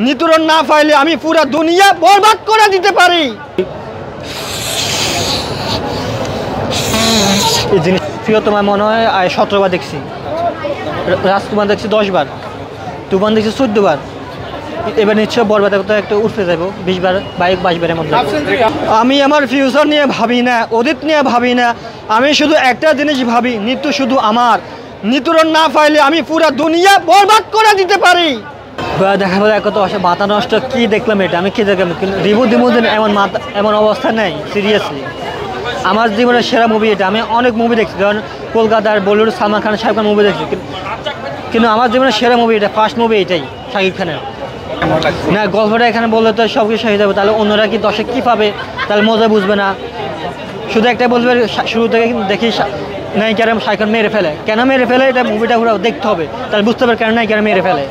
নিতুরন না পাইলে আমি পুরো দুনিয়া বরবাদ করে দিতে পারি। এই জিনিস প্রিয়তমা মনে হয় 17 বার দেখছি, রাজকুমার দেখছি 10 বার, তুফান দেখছি 14 বার, এবার নিশ্চয় বরবাদের কথা একটু উঠতে যাবো 20 বার, 22 বারের মধ্যে। আমি আমার ফিউচার নিয়ে ভাবি না, অতীত নিয়ে ভাবি না, আমি শুধু একটা জিনিস ভাবি, নিতু শুধু আমার। নিতুরন না পাইলে আমি পুরো দুনিয়া বরবাদ করে দিতে পারি। দেখা বলে কত মাথা নষ্ট, কি দেখলাম এটা, আমি কি দেখলাম, রিভিউ দিমু দিন এমন অবস্থা নেই। সিরিয়াসলি আমার জীবনের সেরা মুভি এটা। আমি অনেক মুভি দেখছি, যেমন কলকাতার বলিউড সালমান খান, শাহরুখ খান মুভি দেখছি, কিন্তু আমার জীবনের সেরা মুভি এটা, ফার্স্ট মুভি এটাই শাকিব খানের। না গল্পটা এখানে বললে তো সব কিছু হয়ে যাবে, তাহলে অন্যরা কি দর্শক কী পাবে, তাহলে মজা বুঝবে না। শুধু একটা বলবে শুরু থেকে দেখি নায়িকারা শাকিব খান মেরে ফেলে, কেন মেরে ফেলে এটা মুভিটা পুরো দেখতে হবে, তাহলে বুঝতে পারবে কেন নায়িকারা মেরে ফেলে।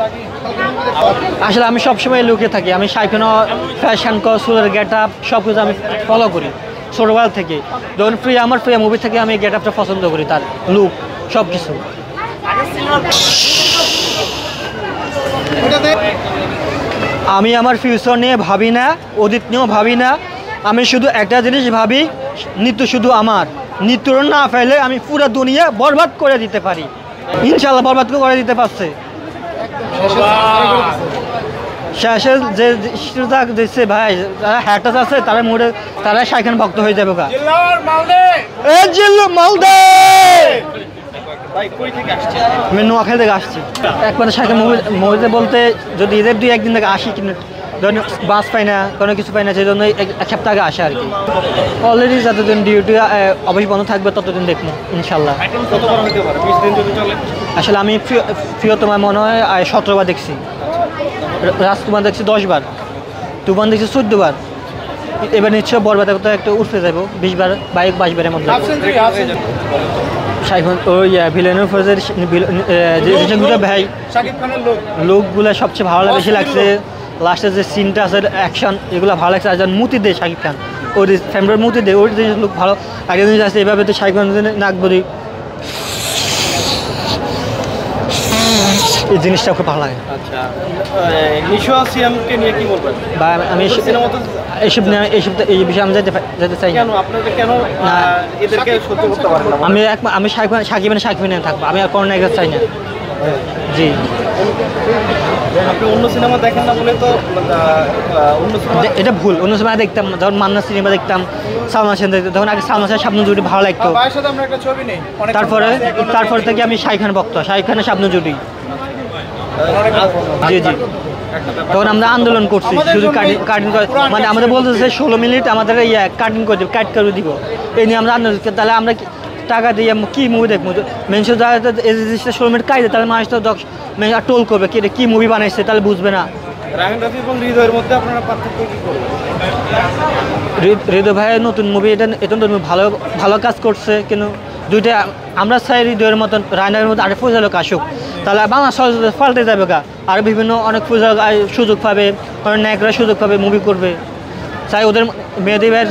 আসলে আমি সবসময় লুকে থাকি, আমি শাকিব খান ফ্যাশন চুলের গেট আপ সব কিছু আমি ফলো করি ছোটোবেলা থেকে। যখন আমার প্রিয় মুভি থেকে আমি গেট আপটা পছন্দ করি, তার লুক সব কিছু। আমি আমার ফিউচার নিয়ে ভাবি না, অতীত নিয়েও ভাবি না, আমি শুধু একটা জিনিস ভাবি, নিতু শুধু আমার। নিতুর না ফেলে আমি পুরো দুনিয়া বরবাদ করে দিতে পারি, ইনশাল্লাহ বরবাদ করে দিতে পারছে। শেষে যে দিচ্ছে ভাই, যারা হ্যাটাস আছে তারা মোড়ে, তারা শাকিব খান ভক্ত হয়ে যাবে। আমি নোয়াখালী থেকে আসছি, একবার শাকিব খান মুভিতে বলতে যদি ঈদের 2-1 দিন থেকে আসি, কিন্তু ধরুন বাস পাই না, কোনো কিছু পাই না, সেই জন্য এক সপ্তাহ আগে আসে আর কি। অলরেডি যতদিন ডিউটি অফিস বন্ধ থাকবে ততদিন দেখবো ইনশাল্লাহ। আসলে আমি প্রিয়তমা মনে হয় 17 বার দেখছি, রাজকুমার দেখছি 10 বার, তুফান দেখছি 14 বার, এবার নিশ্চয় বরবাদের কথা একটু উঠতে যাবো 20 বার, 22 বারের মধ্যে। শাকিব খান ওই ভিলেনের ফজের যেগুলো ভাই লোকগুলো সবচেয়ে ভালো বেশি লাগছে, লাস্টের যে সিনটা আছে অ্যাকশন এগুলো ভালো লাগছে। আর যখন মুতি দেয় শাকিব খান, ওর ফ্যামিলির মুতি দেয়, ওর জিনিস লোক ভালো। একটা জিনিস আছে এভাবে তো শাকিব খান নাক বলি, এই জিনিসটা খুব ভালো লাগে। আচ্ছা, নিশো সিয়ামকে নিয়ে কি বলবেন? বা আমি এইসব এই বিষয়ে আমি যেতে চাই। কেন আপনাদের কেন এদেরকে সহ্য করতে পারেন না? আমি সাকিব নিয়ে থাকবো, আমি আর কোনো নায়িকা চাই না। জি, আপনি অন্য সিনেমা দেখেন না বলে তো অন্য সিনেমা এটা ভুল। অন্য সিনেমা দেখতাম, যখন মান্না সিনেমা দেখতাম, সালমান খান দেখতাম, তখন আগে সালমান খান স্বপ্ন জুটি ভালো লাগতো। তারপরে থেকে আমি শাকিব খান ভক্ত, শাকিব খানের স্বপ্ন জুটি। জি জি, তখন আমরা আন্দোলন করছি, শুধু কাটিং মানে আমাদের বলতেছে 16 মিনিট আমাদের কাটিং করে দিব, কাট করে দিব, এই নিয়ে আমরা আন্দোলন। তাহলে আমরা টাকা দিয়ে কি মুভি দেখবো? মেনশন যারা 16 মিনিট কাটে, তাহলে মানুষ তো টোল করবে কি মুভি বানাইছে, তাহলে বুঝবে না। রায়হান রাফি এবং হৃদয়ের মধ্যে আপনারা পার্থক্য কি করবেন? হৃদয় ভাইয়ের নতুন মুভি, এটা ভালো কাজ করছে, কিন্তু দুইটা আমরা চাই হৃদয়ের মতন রায়হানের মধ্যে আরেক পরিচালক আসুক, তাহলে বাংলা চলচ্চিত্র পাল্টে যাবে গা, আর বিভিন্ন অনেক পরিচালক সুযোগ পাবে, অনেক নায়করা সুযোগ পাবে, মুভি করবে। চাই ওদের মেহেদী ভাইয়ের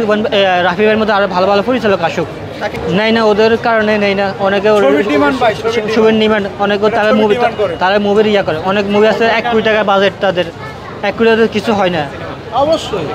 রাফি ভাইয়ের মধ্যে আরো ভালো ভালো পরিচালক আসুক। নেই না, ওদের কারণে নেই না, অনেকে ছবির ডিমান্ড, অনেকে তারা মুভির করে। অনেক মুভি আছে 1 কোটি টাকা বাজেট, তাদের 1 কোটি টাকা কিছু হয় না। অবশ্যই